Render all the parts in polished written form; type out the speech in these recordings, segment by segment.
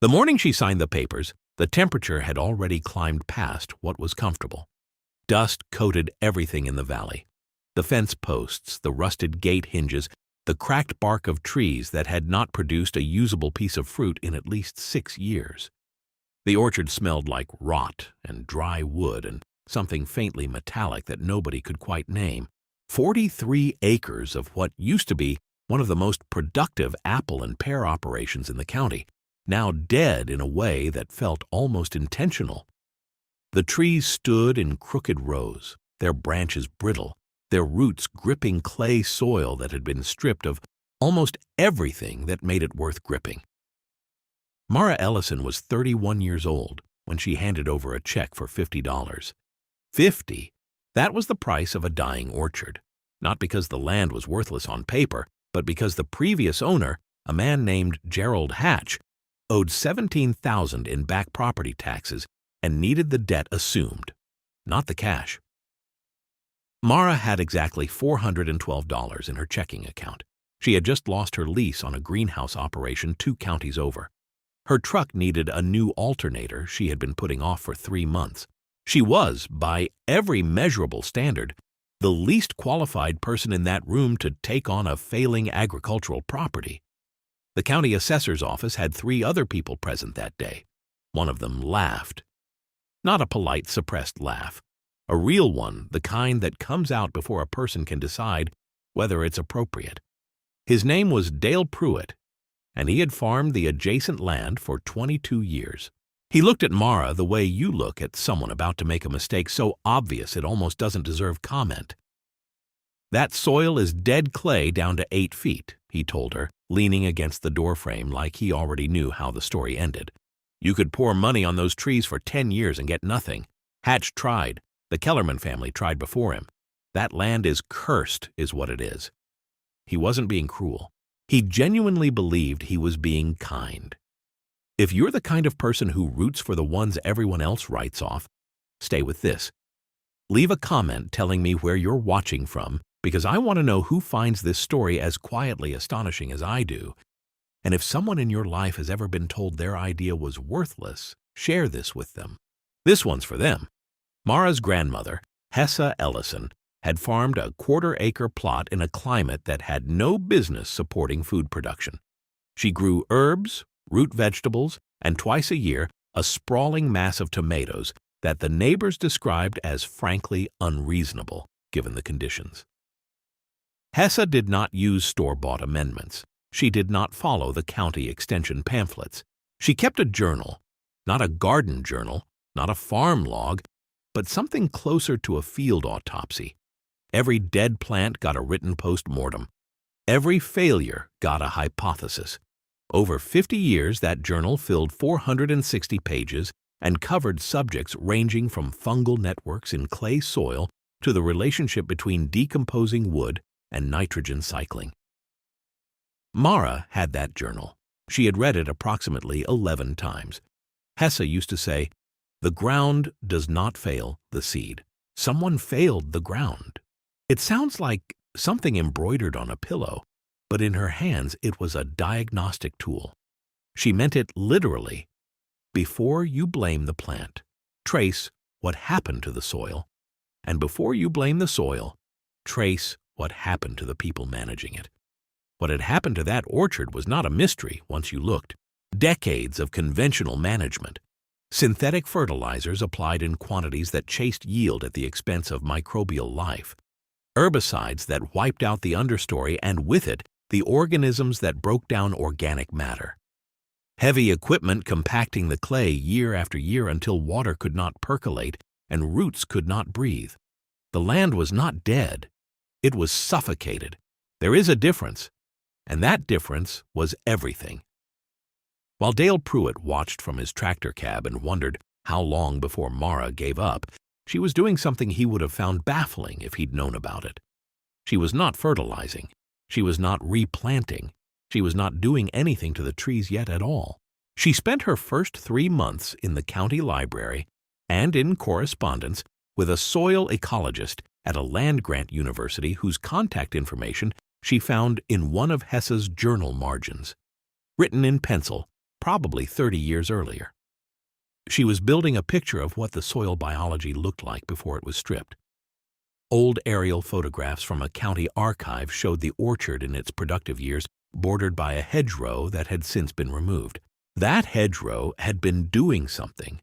The morning she signed the papers, the temperature had already climbed past what was comfortable. Dust coated everything in the valley. The fence posts, the rusted gate hinges, the cracked bark of trees that had not produced a usable piece of fruit in at least 6 years. The orchard smelled like rot and dry wood and something faintly metallic that nobody could quite name. 43 acres of what used to be one of the most productive apple and pear operations in the county, now dead in a way that felt almost intentional. The trees stood in crooked rows, their branches brittle, their roots gripping clay soil that had been stripped of almost everything that made it worth gripping. Mara Ellison was 31 years old when she handed over a check for $50. 50? That was the price of a dying orchard, not because the land was worthless on paper, but because the previous owner, a man named Gerald Hatch, owed $17,000 in back property taxes and needed the debt assumed, not the cash. Mara had exactly $412 in her checking account. She had just lost her lease on a greenhouse operation 2 counties over. Her truck needed a new alternator she had been putting off for 3 months. She was, by every measurable standard, the least qualified person in that room to take on a failing agricultural property. The county assessor's office had 3 other people present that day. One of them laughed. Not a polite, suppressed laugh. A real one, the kind that comes out before a person can decide whether it's appropriate. His name was Dale Pruitt, and he had farmed the adjacent land for 22 years. He looked at Mara the way you look at someone about to make a mistake so obvious it almost doesn't deserve comment. "That soil is dead clay down to 8 feet, he told her, leaning against the doorframe like he already knew how the story ended. "You could pour money on those trees for 10 years and get nothing. Hatch tried. The Kellerman family tried before him. That land is cursed, is what it is." He wasn't being cruel. He genuinely believed he was being kind. If you're the kind of person who roots for the ones everyone else writes off, stay with this. Leave a comment telling me where you're watching from, because I want to know who finds this story as quietly astonishing as I do. And if someone in your life has ever been told their idea was worthless, share this with them. This one's for them. Mara's grandmother, Hessa Ellison, had farmed a 1/4-acre plot in a climate that had no business supporting food production. She grew herbs, root vegetables, and twice a year a sprawling mass of tomatoes that the neighbors described as frankly unreasonable, given the conditions. Hessa did not use store-bought amendments. She did not follow the county extension pamphlets. She kept a journal, not a garden journal, not a farm log, but something closer to a field autopsy. Every dead plant got a written post-mortem. Every failure got a hypothesis. Over 50 years, that journal filled 460 pages and covered subjects ranging from fungal networks in clay soil to the relationship between decomposing wood and nitrogen cycling. Mara had that journal. She had read it approximately 11 times. Hessa used to say, "The ground does not fail the seed. Someone failed the ground." It sounds like something embroidered on a pillow, but in her hands it was a diagnostic tool. She meant it literally. Before you blame the plant, trace what happened to the soil, and before you blame the soil, trace what happened to the people managing it. What had happened to that orchard was not a mystery once you looked. Decades of conventional management. Synthetic fertilizers applied in quantities that chased yield at the expense of microbial life. Herbicides that wiped out the understory and with it, the organisms that broke down organic matter. Heavy equipment compacting the clay year after year until water could not percolate and roots could not breathe. The land was not dead. It was suffocated. There is a difference, and that difference was everything. While Dale Pruitt watched from his tractor cab and wondered how long before Mara gave up, she was doing something he would have found baffling if he'd known about it. She was not fertilizing. She was not replanting. She was not doing anything to the trees yet at all. She spent her first 3 months in the county library and in correspondence with a soil ecologist at a land-grant university whose contact information she found in one of Hessa's journal margins. Written in pencil, probably 30 years earlier. She was building a picture of what the soil biology looked like before it was stripped. Old aerial photographs from a county archive showed the orchard in its productive years bordered by a hedgerow that had since been removed. That hedgerow had been doing something.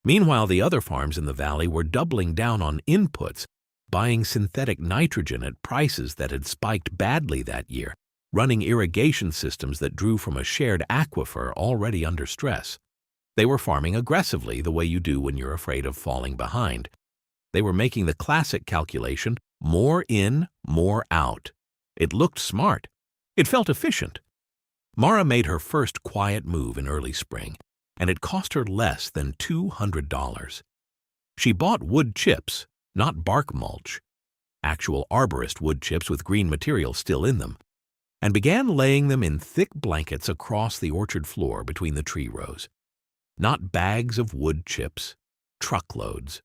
Meanwhile, the other farms in the valley were doubling down on inputs, buying synthetic nitrogen at prices that had spiked badly that year, running irrigation systems that drew from a shared aquifer already under stress. They were farming aggressively the way you do when you're afraid of falling behind. They were making the classic calculation, more in, more out. It looked smart. It felt efficient. Mara made her first quiet move in early spring, and it cost her less than $200. She bought wood chips, not bark mulch, actual arborist wood chips with green material still in them, and began laying them in thick blankets across the orchard floor between the tree rows. Not bags of wood chips, truckloads.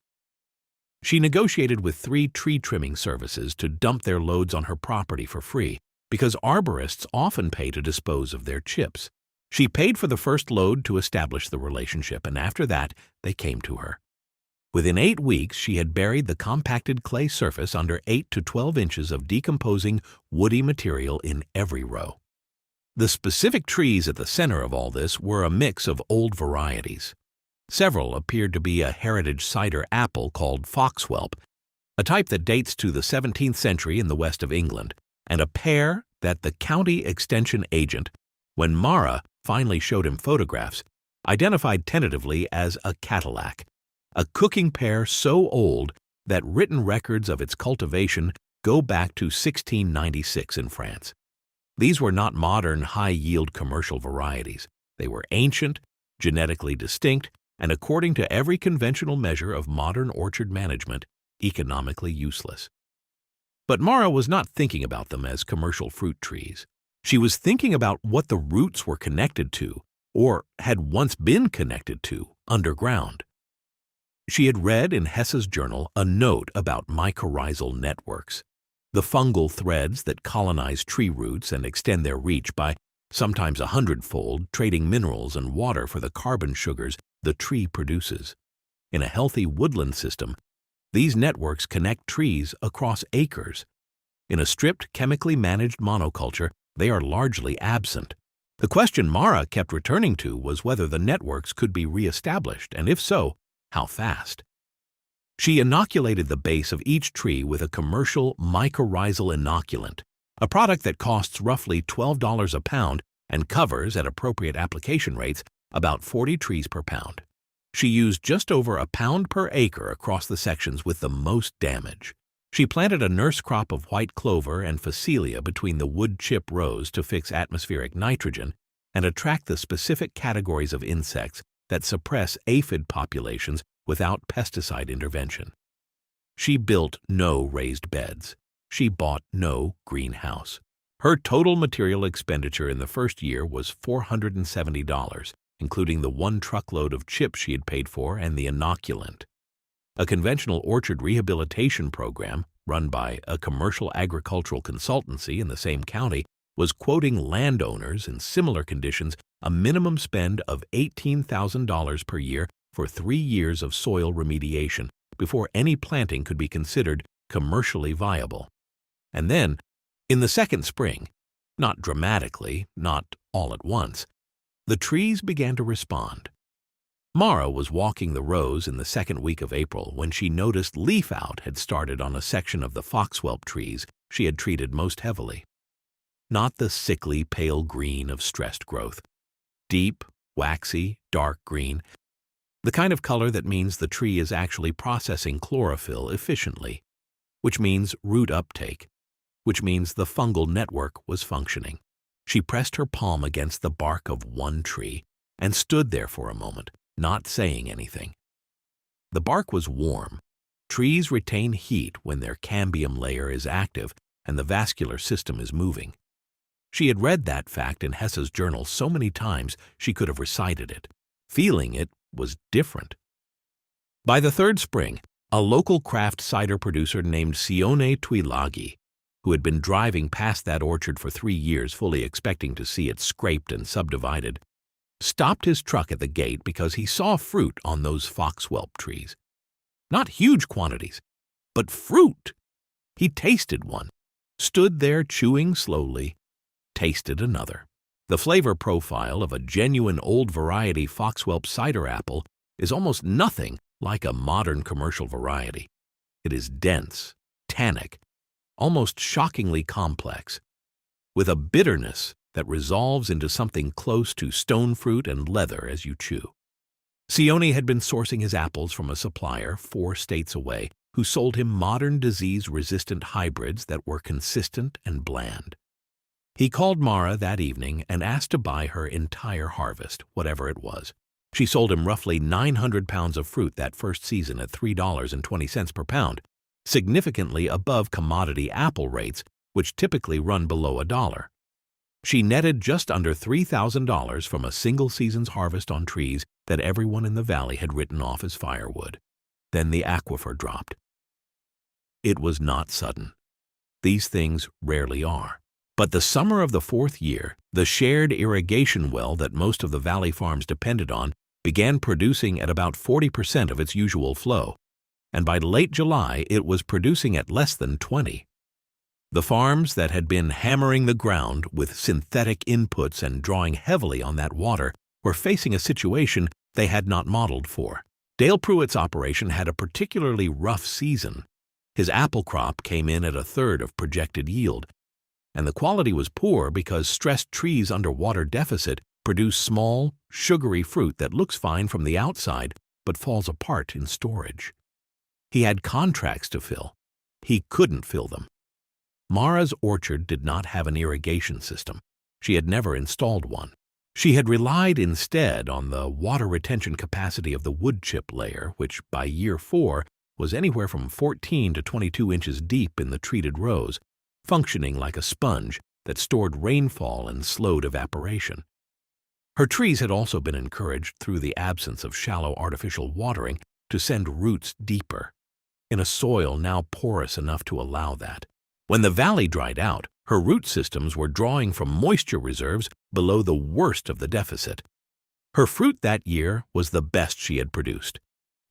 She negotiated with 3 tree trimming services to dump their loads on her property for free, because arborists often pay to dispose of their chips. She paid for the first load to establish the relationship, and after that, they came to her. Within 8 weeks, she had buried the compacted clay surface under 8 to 12 inches of decomposing, woody material in every row. The specific trees at the center of all this were a mix of old varieties. Several appeared to be a heritage cider apple called foxwhelp, a type that dates to the 17th century in the west of England, and a pear that the county extension agent, when Mara finally showed him photographs, identified tentatively as a Cadillac, a cooking pear so old that written records of its cultivation go back to 1696 in France. These were not modern, high-yield commercial varieties. They were ancient, genetically distinct, and according to every conventional measure of modern orchard management, economically useless. But Mara was not thinking about them as commercial fruit trees. She was thinking about what the roots were connected to, or had once been connected to, underground. She had read in Hesse's journal a note about mycorrhizal networks, the fungal threads that colonize tree roots and extend their reach by sometimes 100-fold, trading minerals and water for the carbon sugars the tree produces. In a healthy woodland system, these networks connect trees across acres. In a stripped, chemically managed monoculture, they are largely absent. The question Mara kept returning to was whether the networks could be reestablished, and if so, how fast. She inoculated the base of each tree with a commercial mycorrhizal inoculant, a product that costs roughly $12 a pound and covers, at appropriate application rates, about 40 trees per pound. She used just over a pound per acre across the sections with the most damage. She planted a nurse crop of white clover and phacelia between the wood chip rows to fix atmospheric nitrogen and attract the specific categories of insects that suppress aphid populations without pesticide intervention. She built no raised beds. She bought no greenhouse. Her total material expenditure in the first year was $470, including the 1 truckload of chips she had paid for and the inoculant. A conventional orchard rehabilitation program, run by a commercial agricultural consultancy in the same county, was quoting landowners in similar conditions a minimum spend of $18,000 per year for 3 years of soil remediation before any planting could be considered commercially viable. And then, in the second spring, not dramatically, not all at once, the trees began to respond. Mara was walking the rows in the second week of April when she noticed leaf out had started on a section of the foxwhelp trees she had treated most heavily. Not the sickly pale green of stressed growth. Deep, waxy, dark green, the kind of color that means the tree is actually processing chlorophyll efficiently, which means root uptake, which means the fungal network was functioning. She pressed her palm against the bark of one tree and stood there for a moment, not saying anything. The bark was warm. Trees retain heat when their cambium layer is active and the vascular system is moving. She had read that fact in Hesse's journal so many times she could have recited it. Feeling it was different. By the third spring, a local craft cider producer named Sione Tuilagi, who had been driving past that orchard for 3 years fully expecting to see it scraped and subdivided, stopped his truck at the gate because he saw fruit on those foxwhelp trees. Not huge quantities, but fruit. He tasted one, stood there chewing slowly, tasted another. The flavor profile of a genuine old variety foxwhelp cider apple is almost nothing like a modern commercial variety. It is dense, tannic, almost shockingly complex, with a bitterness that resolves into something close to stone fruit and leather as you chew. Sione had been sourcing his apples from a supplier 4 states away who sold him modern disease-resistant hybrids that were consistent and bland. He called Mara that evening and asked to buy her entire harvest, whatever it was. She sold him roughly 900 pounds of fruit that first season at $3.20 per pound, significantly above commodity apple rates, which typically run below $1. She netted just under $3,000 from a single season's harvest on trees that everyone in the valley had written off as firewood. Then the aquifer dropped. It was not sudden. These things rarely are. But the summer of the 4th year, the shared irrigation well that most of the valley farms depended on began producing at about 40% of its usual flow, and by late July it was producing at less than 20%. The farms that had been hammering the ground with synthetic inputs and drawing heavily on that water were facing a situation they had not modeled for. Dale Pruitt's operation had a particularly rough season. His apple crop came in at 1/3 of projected yield, and the quality was poor because stressed trees under water deficit produce small, sugary fruit that looks fine from the outside but falls apart in storage. He had contracts to fill. He couldn't fill them. Mara's orchard did not have an irrigation system. She had never installed one. She had relied instead on the water retention capacity of the wood chip layer, which by year 4 was anywhere from 14 to 22 inches deep in the treated rows, functioning like a sponge that stored rainfall and slowed evaporation. Her trees had also been encouraged through the absence of shallow artificial watering to send roots deeper, in a soil now porous enough to allow that. When the valley dried out, her root systems were drawing from moisture reserves below the worst of the deficit. Her fruit that year was the best she had produced.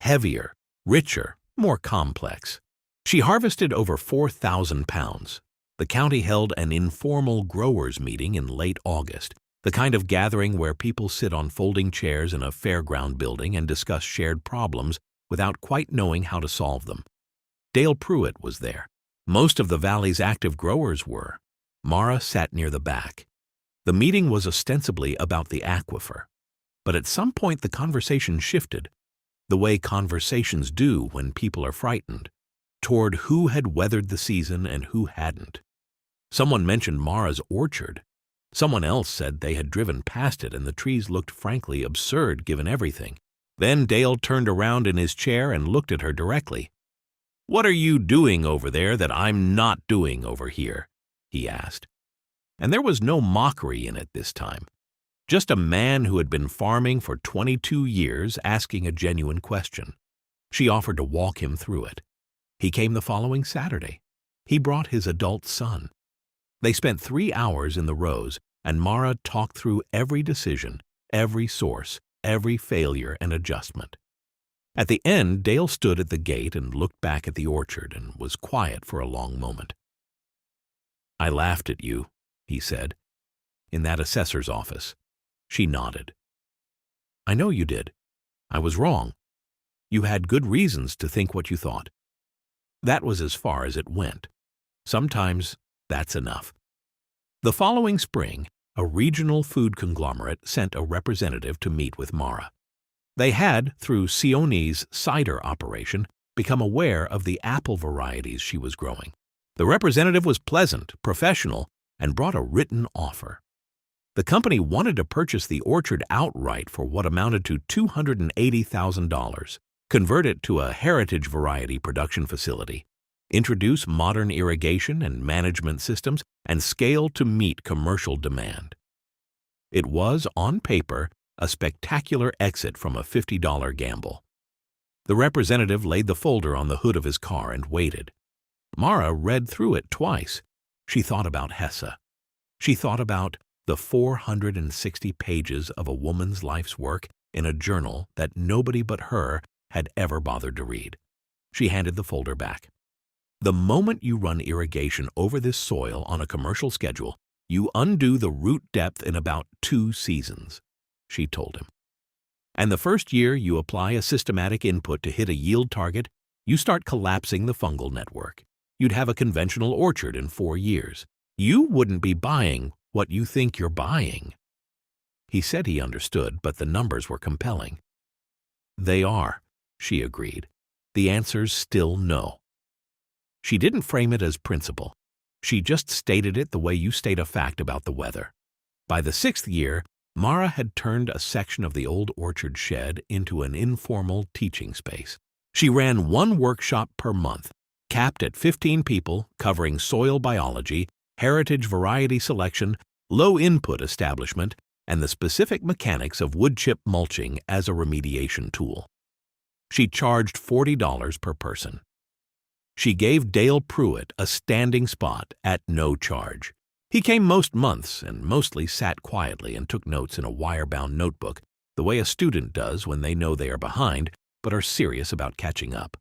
Heavier, richer, more complex. She harvested over 4,000 pounds. The county held an informal growers' meeting in late August, the kind of gathering where people sit on folding chairs in a fairground building and discuss shared problems without quite knowing how to solve them. Dale Pruitt was there. Most of the valley's active growers were. Mara sat near the back. The meeting was ostensibly about the aquifer, but at some point the conversation shifted, the way conversations do when people are frightened, toward who had weathered the season and who hadn't. Someone mentioned Mara's orchard. Someone else said they had driven past it and the trees looked frankly absurd given everything. Then Dale turned around in his chair and looked at her directly. "What are you doing over there that I'm not doing over here?" he asked. And there was no mockery in it this time. Just a man who had been farming for 22 years asking a genuine question. She offered to walk him through it. He came the following Saturday. He brought his adult son. They spent 3 hours in the rows, and Mara talked through every decision, every source, every failure and adjustment. At the end, Dale stood at the gate and looked back at the orchard and was quiet for a long moment. "I laughed at you," he said, "in that assessor's office." She nodded. "I know you did. I was wrong. You had good reasons to think what you thought." That was as far as it went. Sometimes that's enough. The following spring, a regional food conglomerate sent a representative to meet with Mara. They had, through Sione's cider operation, become aware of the apple varieties she was growing. The representative was pleasant, professional, and brought a written offer. The company wanted to purchase the orchard outright for what amounted to $280,000, convert it to a heritage variety production facility, introduce modern irrigation and management systems, and scale to meet commercial demand. It was, on paper, a spectacular exit from a $50 gamble. The representative laid the folder on the hood of his car and waited. Mara read through it twice. She thought about Hesse. She thought about the 460 pages of a woman's life's work in a journal that nobody but her had ever bothered to read. She handed the folder back. "The moment you run irrigation over this soil on a commercial schedule, you undo the root depth in about 2 seasons," she told him. "And the first year you apply a systematic input to hit a yield target, you start collapsing the fungal network. You'd have a conventional orchard in 4 years. You wouldn't be buying what you think you're buying." He said he understood, but the numbers were compelling. "They are," she agreed. "The answer's still no." She didn't frame it as principle. She just stated it the way you state a fact about the weather. By the 6th year, Mara had turned a section of the old orchard shed into an informal teaching space. She ran 1 workshop per month, capped at 15 people, covering soil biology, heritage variety selection, low-input establishment, and the specific mechanics of wood chip mulching as a remediation tool. She charged $40 per person. She gave Dale Pruitt a standing spot at no charge. He came most months and mostly sat quietly and took notes in a wire-bound notebook, the way a student does when they know they are behind but are serious about catching up.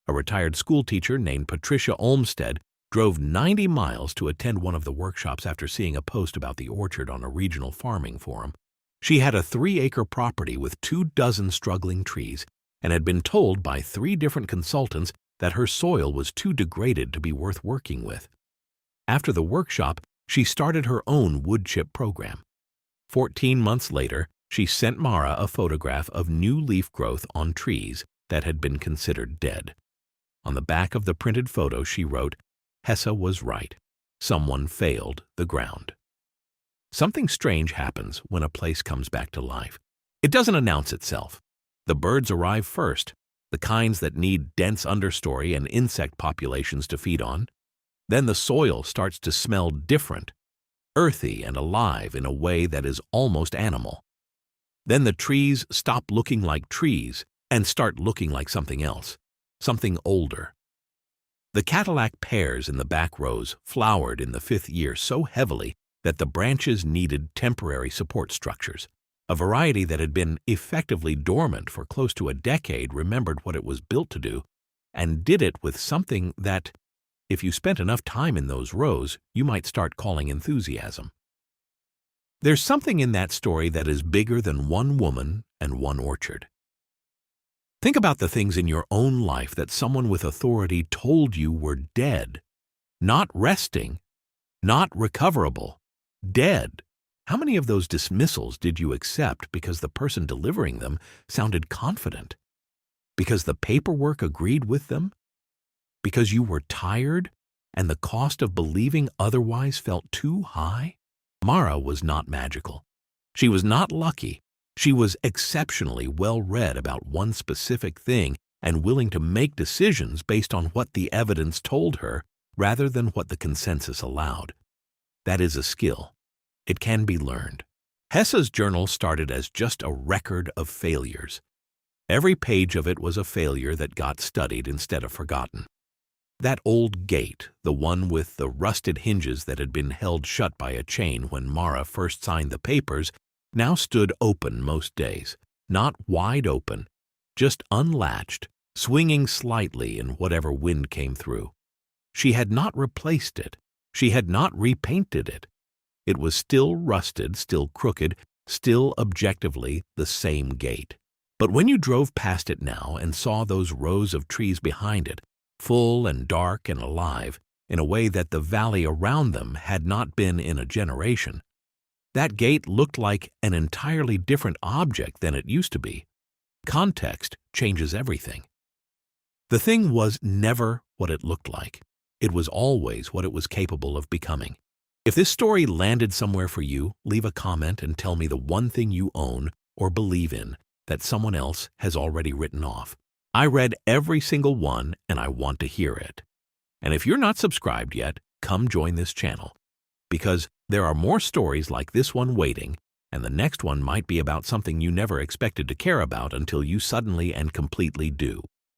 A retired schoolteacher named Patricia Olmsted drove 90 miles to attend one of the workshops after seeing a post about the orchard on a regional farming forum. She had a 3-acre property with 24 struggling trees and had been told by 3 different consultants that her soil was too degraded to be worth working with. After the workshop, she started her own wood chip program. 14 months later, she sent Mara a photograph of new leaf growth on trees that had been considered dead. On the back of the printed photo, she wrote, "Hesse was right. Someone failed the ground." Something strange happens when a place comes back to life. It doesn't announce itself. The birds arrive first, the kinds that need dense understory and insect populations to feed on. Then the soil starts to smell different, earthy and alive in a way that is almost animal. Then the trees stop looking like trees and start looking like something else, something older. The Cadillac pears in the back rows flowered in the 5th year so heavily that the branches needed temporary support structures. A variety that had been effectively dormant for close to a decade remembered what it was built to do and did it with something that, if you spent enough time in those rows, you might start calling enthusiasm. There's something in that story that is bigger than one woman and one orchard. Think about the things in your own life that someone with authority told you were dead, not resting, not recoverable, dead. How many of those dismissals did you accept because the person delivering them sounded confident? Because the paperwork agreed with them? Because you were tired and the cost of believing otherwise felt too high? Mara was not magical. She was not lucky. She was exceptionally well-read about one specific thing and willing to make decisions based on what the evidence told her rather than what the consensus allowed. That is a skill. It can be learned. Hesse's journal started as just a record of failures. Every page of it was a failure that got studied instead of forgotten. That old gate, the one with the rusted hinges that had been held shut by a chain when Mara first signed the papers, now stood open most days. Not wide open, just unlatched, swinging slightly in whatever wind came through. She had not replaced it. She had not repainted it. It was still rusted, still crooked, still objectively the same gate. But when you drove past it now and saw those rows of trees behind it, full and dark and alive, in a way that the valley around them had not been in a generation, that gate looked like an entirely different object than it used to be. Context changes everything. The thing was never what it looked like. It was always what it was capable of becoming. If this story landed somewhere for you, leave a comment and tell me the one thing you own or believe in that someone else has already written off. I read every single one and I want to hear it. And if you're not subscribed yet, come join this channel, because there are more stories like this one waiting, and the next one might be about something you never expected to care about until you suddenly and completely do.